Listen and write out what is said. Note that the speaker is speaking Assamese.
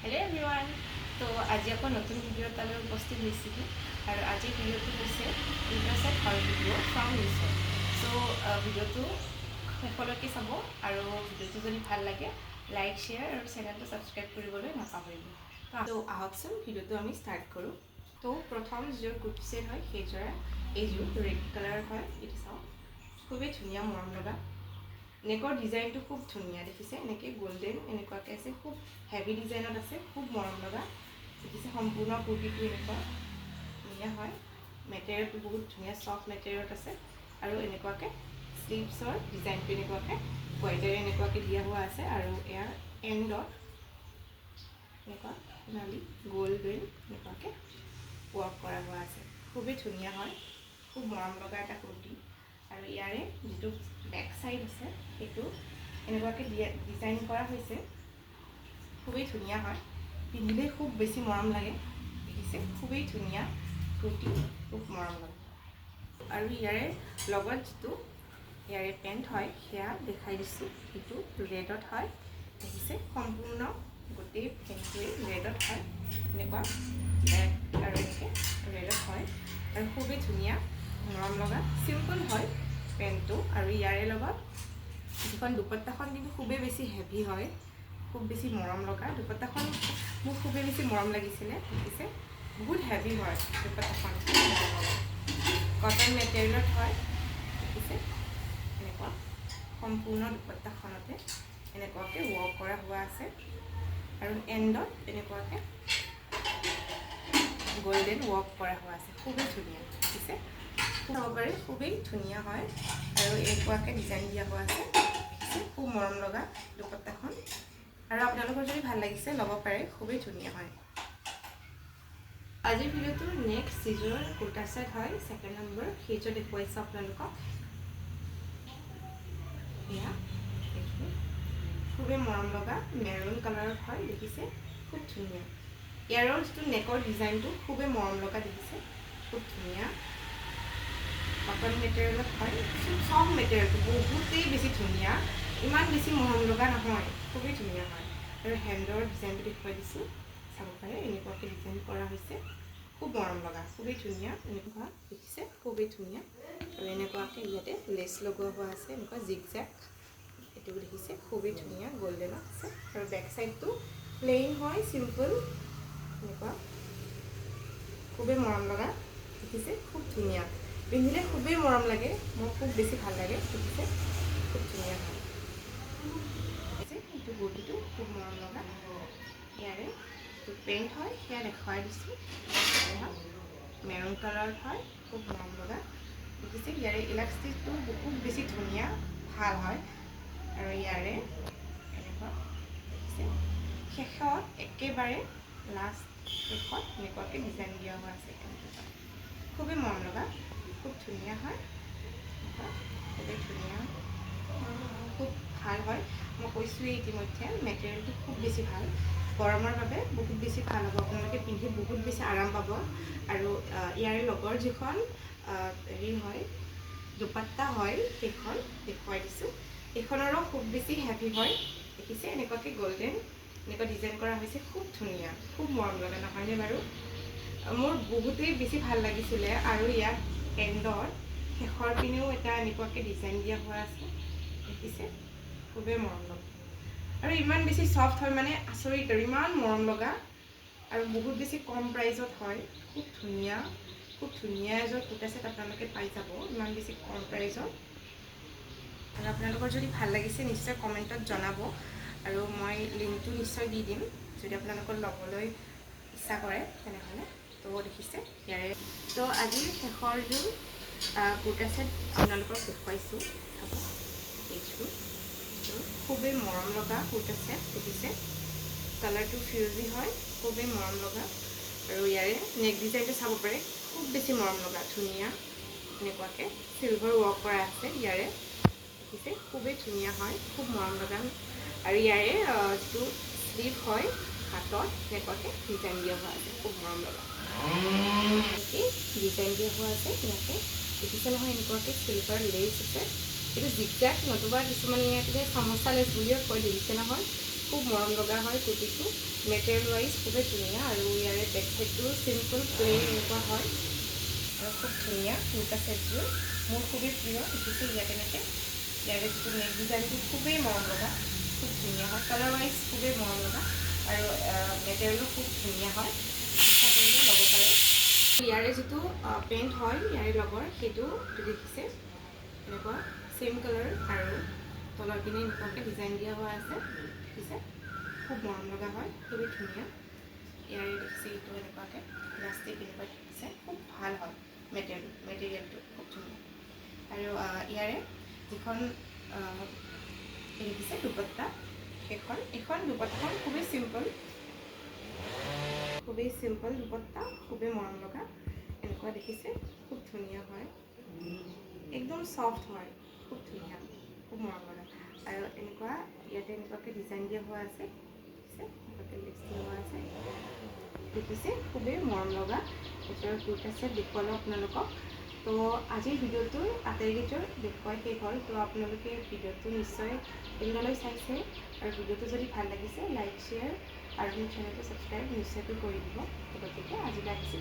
Hello everyone. तो आज আকৌ নতুন ভিডিঅ' এটালৈ উপস্থিত হৈছিলোঁ আৰু আজিৰ ভিডিঅ'টো হৈছে ইণ্টাৰচেট হল ভিডিঅ' ফ্ৰম মিছো। চ' ভিডিঅ'টো শেষলৈকে চাব আৰু ভিডিঅ'টো যদি ভাল লাগে লাইক শ্বেয়াৰ আৰু চেনেলটো ছাবস্ক্ৰাইব কৰিবলৈ নাপাহৰিব। তো আহকচোন ভিডিঅ'টো আমি ষ্টাৰ্ট কৰোঁ। তো প্ৰথম যিযোৰ কুৰ্তি ছেট হয় সেইযোৰা এইযোৰ ৰেড কালাৰ হয়। এইটো চাওক, খুবেই ধুনীয়া মৰম লগা। নেকৰ ডিজাইনটো খুব ধুনীয়া দেখিছে, এনেকৈ গল্ডেন এনেকুৱাকৈ আছে, খুব হেভি ডিজাইনত আছে, খুব মৰম লগা দেখিছে। সম্পূৰ্ণ কুৰ্তিটো এনেকুৱা ধুনীয়া হয়, মেটেৰিয়েলটো বহুত ধুনীয়া ছফ্ট মেটেৰিয়েলত আছে আৰু এনেকুৱাকৈ স্লিভছৰ ডিজাইনটো এনেকুৱাকৈ হোৱাইটেৰে এনেকুৱাকৈ দিয়া হোৱা আছে আৰু ইয়াৰ এণ্ডত এনেকুৱা সোণালী গ'ল্ড গ্ৰীণ এনেকুৱাকৈ ৱৰ্ক কৰা হোৱা আছে। খুবেই ধুনীয়া হয়, খুব মৰম লগা এটা কুৰ্তি। আৰু ইয়াৰে যিটো বেক চাইড আছে সেইটো এনেকুৱাকৈ ডিজাইন কৰা হৈছে, খুবেই ধুনীয়া হয়, পিন্ধিলে খুব বেছি মৰম লাগে দেখিছে। খুবেই ধুনীয়া কুৰ্তি, খুব মৰম লাগে। আৰু ইয়াৰে লগত যিটো ইয়াৰে পেণ্ট হয় সেয়া দেখাই দিছোঁ, সেইটো ৰেডত হয় দেখিছে। সম্পূৰ্ণ গোটেই পেণ্টটোৱেই ৰেডত হয়, এনেকুৱা বেক আৰু এনেকৈ ৰেডত হয় আৰু খুবেই ধুনীয়া মৰম লগা চিম্পল হয় পেণ্টটো। আৰু ইয়াৰে লগত যিখন দুপট্টাখন কিন্তু খুবেই বেছি হেভি হয়, খুব বেছি মৰম লগা। দুপট্টাখন মোক খুবেই বেছি মৰম লাগিছিলে দেখিছে, বহুত হেভি হয় দুপট্টাখন, কটন মেটেৰিয়েলত হয় দেখিছে। এনেকুৱা সম্পূৰ্ণ দুপট্টাখনতে এনেকুৱাকৈ ৱৰ্ক কৰা হোৱা আছে আৰু এণ্ডত এনেকুৱাকৈ গল্ডেন ৱৰ্ক কৰা হোৱা আছে, খুবেই ধুনীয়া দেখিছে। চাব পাৰে খুবেই ধুনীয়া হয় আৰু এনেকুৱাকৈ ডিজাইন দিয়া হোৱা আছে দেখিছে, খুব মৰম লগা দুপট্টাখন। আৰু আপোনালোকৰ যদি ভাল লাগিছে ল'ব পাৰে, খুবেই ধুনীয়া হয়। আজিৰ ভিডিঅ'টোৰ নেক্সট যিযোৰ কুৰ্তা ছেট হয় ছেকেণ্ড নম্বৰ সেইযোৰ দেখুৱাইছোঁ আপোনালোকক। এয়া খুবেই মৰম লগা মেৰুন কালাৰত হয় দেখিছে, খুব ধুনীয়া। ইয়াৰৰ যিটো নেকৰ ডিজাইনটো খুবেই মৰম লগা দেখিছে, খুব ধুনীয়া। কটন মেটেৰিয়েলত হয়, চফ্ট মেটেৰিয়েলটো বহুতেই বেছি ধুনীয়া, ইমান বেছি মৰম লগা নহয়, খুবেই ধুনীয়া হয়। আৰু হেণ্ডৰ ডিজাইনটো দেখুৱাই দিছোঁ, চাব পাৰে এনেকুৱাকৈ ডিজাইন কৰা হৈছে, খুব মৰম লগা, খুবেই ধুনীয়া। এনেকুৱা দেখিছে, খুবেই ধুনীয়া। আৰু এনেকুৱাকৈ ইয়াতে লেচ লগোৱা হোৱা আছে, এনেকুৱা জিগ জেক, এইটো দেখিছে খুবেই ধুনীয়া গল্ডেনত আছে। আৰু বেক চাইডটো প্লেইন হয়, চিম্পল এনেকুৱা, খুবেই মৰম লগা দেখিছে, খুব ধুনীয়া, পিন্ধিলে খুবেই মৰম লাগে, মোৰ খুব বেছি ভাল লাগে দেখিছে, খুব ধুনীয়া হয়। এইটো কুৰ্তিটো খুব মৰম লগা। ইয়াৰে যিটো পেণ্ট হয় সেয়া দেখুৱাই দিছোঁ, মেৰুন কালাৰত হয়, খুব মৰম লগা দেখিছে। ইয়াৰে ইলাষ্টিকটো বহুত বেছি ধুনীয়া, ভাল হয়। আৰু ইয়াৰে এনেকুৱা দেখিছে, শেষত একেবাৰে লাষ্ট শেষত এনেকুৱাকৈ ডিজাইন দিয়া হোৱা আছে, খুবেই মৰম লগা, খুব ধুনীয়া হয়, খুবেই ধুনীয়া, খুব ভাল হয়। মই কৈছোঁৱেই ইতিমধ্যে মেটেৰিয়েলটো খুব বেছি ভাল, গৰমৰ বাবে বহুত বেছি ভাল হ'ব, আপোনালোকে পিন্ধি বহুত বেছি আৰাম পাব। আৰু ইয়াৰে লগৰ যিখন হেৰি হয় দুপাট্টা হয় সেইখন দেখুৱাই দিছোঁ, সেইখনৰো খুব বেছি হেভি হয় দেখিছে। এনেকুৱাকৈ গল্ডেন এনেকুৱা ডিজাইন কৰা হৈছে, খুব ধুনীয়া, খুব মৰম লগা নহয়নে বাৰু? মোৰ বহুতেই বেছি ভাল লাগিছিলে। আৰু ইয়াত এণ্ডৰ শেষৰ পিনেও এটা এনেকুৱাকৈ ডিজাইন দিয়া হোৱা আছে দেখিছে, খুবেই মৰম লগা। আৰু ইমান বেছি ছফ্ট হয়, মানে আচৰিত আৰু ইমান মৰম লগা, আৰু বহুত বেছি কম প্ৰাইজত হয়, খুব ধুনীয়া, খুব ধুনীয়া এযোৰ কুৰ্তা ছেট আপোনালোকে পাই যাব ইমান বেছি কম প্ৰাইজত। আৰু আপোনালোকৰ যদি ভাল লাগিছে নিশ্চয় কমেণ্টত জনাব, আৰু মই লিংকটো নিশ্চয় দি দিম যদি আপোনালোকৰ ল'বলৈ ইচ্ছা কৰে তেনেহ'লে। তো দেখিছে ইয়াৰে, তো আজিৰ শেষৰযোৰ কুৰ্তা ছেট আপোনালোকক দেখুৱাইছোঁ, চাব এইযোৰ খুবেই মৰম লগা কুৰ্তা ছেট দেখিছে। কালাৰটো ফিউজি হয়, খুবেই মৰম লগা। আৰু ইয়াৰে নেক ডিজাইনটো চাব পাৰে, খুব বেছি মৰম লগা, ধুনীয়া, এনেকুৱাকৈ চিলভাৰ ৱৰ্ক কৰা আছে ইয়াৰে দেখিছে, খুবেই ধুনীয়া হয়, খুব মৰম লগা। আৰু ইয়াৰে যিটো স্লিভ হয় হাতত এনেকুৱাকৈ ডিজাইন দিয়া হোৱা আছে, খুব মৰম লগা, এনেকৈ ডিজাইন দিয়া হোৱা আছে ইয়াতে দেখিছে নহয়। এনেকুৱাকৈ চিলভাৰ লেচ আছে, এইটো জিগজাক নতুবা কিছুমানে ইয়াতে চামোচা লেচ বুলিও কয় দেখিছে নহয়, খুব মৰম লগা হয় কুৰ্তিটো। মেটেৰিয়েল ৱাইজ খুবেই ধুনীয়া আৰু ইয়াৰে বেক চাইডটো চিম্পল প্লেইন এনেকুৱা হয় আৰু খুব ধুনীয়া কুৰ্তা ছেটযোৰ মোৰ খুবেই প্ৰিয়। দেখিছে ইয়াত এনেকৈ ইয়াৰে যিটো নেক ডিজাইনটো খুবেই মৰম লগা, খুব ধুনীয়া হয়, কালাৰ ৱাইজ খুবেই মৰম লগা আৰু মেটেৰিয়েলো খুব ধুনীয়া হয়, ইচ্ছা কৰিলে ল'ব পাৰে। ইয়াৰে যিটো পেণ্ট হয় ইয়াৰে লগৰ সেইটো দেখিছে এনেকুৱা চেম কালাৰ আৰু তলৰ পিনে এনেকুৱাকৈ ডিজাইন দিয়া হোৱা আছে, দেখিছে খুব মৰম লগা হয়, খুবেই ধুনীয়া। ইয়াৰে দেখিছে এইটো এনেকুৱাকৈ ইলাষ্টিক এনেকুৱা দেখিছে, খুব ভাল হয় মেটেৰিয়েলটো খুব ধুনীয়া। আৰু ইয়াৰে যিখন দেখিছে দুপট্টা, এইখন দুপট্টাখন খুবেই চিম্পল দুপট্টা, খুবেই মৰম লগা এনেকুৱা দেখিছে, খুব ধুনীয়া হয়, একদম চফ্ট হয়, খুব ধুনীয়া, খুব মৰম লগা। আৰু এনেকুৱা ইয়াতে এনেকুৱাকৈ ডিজাইন দিয়া হোৱা আছে, এনেকুৱাকৈ লেচ দিয়া হোৱা আছে, দেখিছে খুবেই মৰম লগা এযোৰ কুৰ্তা ছেট দেখুৱালোঁ আপোনালোকক। তো আজিৰ ভিডিঅ'টোৰ আটাইকেইযোৰ দেখুৱাই শেষ হ'ল। তো আপোনালোকে ভিডিঅ'টো নিশ্চয় এণ্ডলৈ চাইছে আৰু ভিডিঅ'টো যদি ভাল লাগিছে লাইক শ্বেয়াৰ আৰু মোৰ চেনেলটো ছাবস্ক্ৰাইব নিশ্চয়কৈ কৰি দিব। গতিকে আজিলৈ আহিছোঁ।